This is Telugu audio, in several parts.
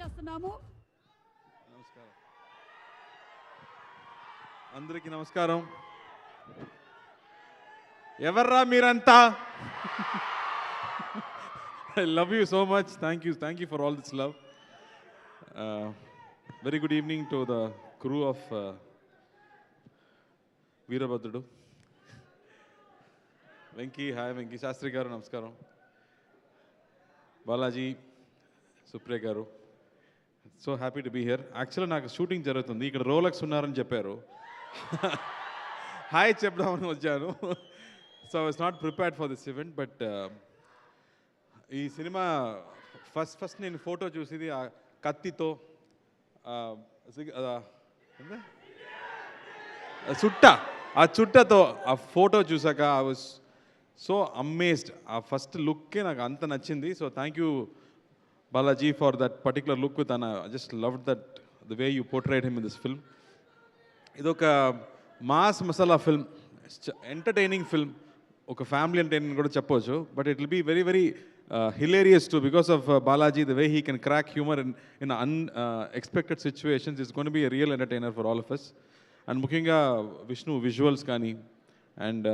చేస్తున్నాము. నమస్కారం అందరికీ నమస్కారం. ఎవర్రా మీరంతా? I love you so much. Thank you for all this love. Very good evening to the crew of Veerabhadrudu. Venki, hi Venki, Shastri garu, namaskaram. Balaji, Supriya garu. So happy to be here. Actually, నాకు షూటింగ్ జరుగుతుంది. ఇక్కడ రోలెక్స్ ఉన్నారని చెప్పారు. హాయ్ చెప్దామని వచ్చాను. So I was not prepared for this event. But ఈ సినిమా ఫస్ట్ నేను ఫోటో చూసేది ఆ కత్తితో చుట్టతో ఆ ఫోటో చూసాక ఐ వాస్ సో అమేజ్డ్. ఆ ఫస్ట్ లుక్కే నాకు అంత నచ్చింది. So thank you Balaji for that particular look with Anna. I just loved that, the way you portrayed him in this film. Idoka mass masala film, entertaining film, oka family entertainment kuda cheppochu, but it will be very very hilarious too because of Balaji, the way he can crack humor in unexpected situations. Is going to be a real entertainer for all of us. And mukinga Vishnu visuals kani, and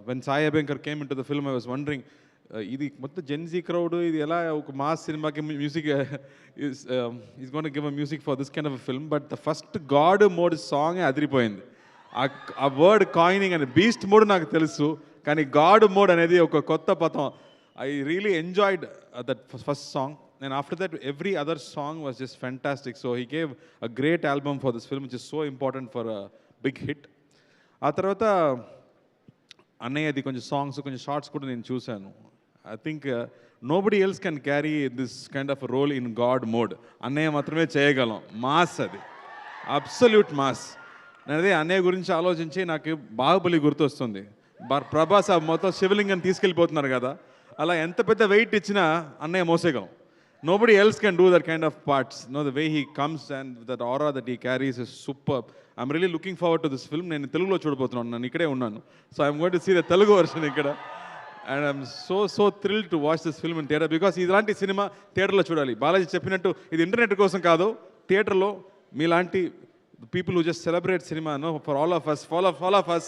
when Sai Abhiyankar came into the film, I was wondering, ఇది మొత్తం జెన్జీ క్రౌడ్, ఇది ఎలా ఒక మాస్ సినిమాకి music is gonna give a music for this kind of film. But the first god mode song అదిరిపోయింది. ఆ వర్డ్ కాయినింగ్ అని బీస్ట్ మోడ్ నాకు తెలుసు, కానీ గాడ్ మోడ్ అనేది ఒక కొత్త పదం. I really enjoyed that first song. And after that every other song was just fantastic. So he gave a great album for this film which is so important for a big hit. ఆ తర్వాత అన్నయ్యది కొంచెం సాంగ్స్, కొంచెం షార్ట్స్ కూడా నేను చూశాను. I think nobody else can carry this kind of a role in God mode. అన్నయ్య మాత్రమే చేయగలం. మాస్, అది అబ్సల్యూట్ మాస్. నేను అదే అన్నయ్య గురించి ఆలోచించి నాకు బాహుబలి గుర్తొస్తుంది. ప్రభాస్ మొత్తం శివలింగం తీసుకెళ్ళిపోతున్నారు కదా, అలా ఎంత పెద్ద వెయిట్ ఇచ్చినా అన్నయ్య మోసేయగలం. Nobody else can do that kind of parts. The way he comes and that aura that he carries is superb. I'm really looking forward to this film. నేను తెలుగులో చూడబోతున్నాను, నేను ఇక్కడే ఉన్నాను. So I'm going to see the Telugu version ఇక్కడ. And I'm so thrilled to watch this film in theatre because ఇలాంటి సినిమా థియేటర్లో చూడాలి. బాలాజీ చెప్పినట్టు ఇది ఇంటర్నెట్ కోసం కాదు, థియేటర్లో మీలాంటి people who just celebrate cinema, for all of us.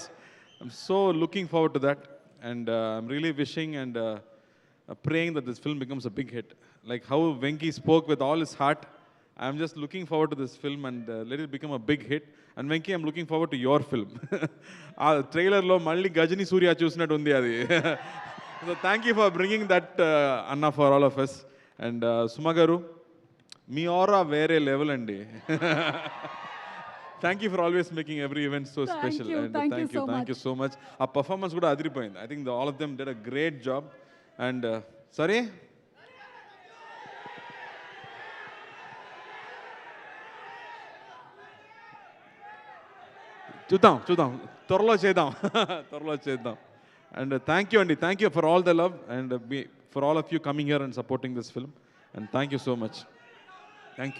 I'm so looking forward to that, and I'm really wishing and praying that this film becomes a big hit. Like how Venki spoke with all his heart, I'm just looking forward to this film and let it become a big hit. And Venki, I'm looking forward to your film. ఆ ట్రైలర్లో మళ్ళీ గజని సూర్య చూసినట్టు ఉంది అది. So thank you for bringing that Anna for all of us. And Suma garu, me aura వేరే లెవెల్ అండి. Thank you for always making every event so special. Thank you so much. ఆ పర్ఫార్మెన్స్ కూడా అదిరిపోయింది. I think all of them did a great job. And sorry, చూద్దాం త్వరలో చేద్దాం. And thank you for all the love and for all of you coming here and supporting this film. And thank you so much. Thank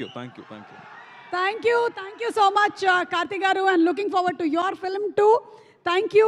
you so much Karthi garu, and looking forward to your film too. Thank you.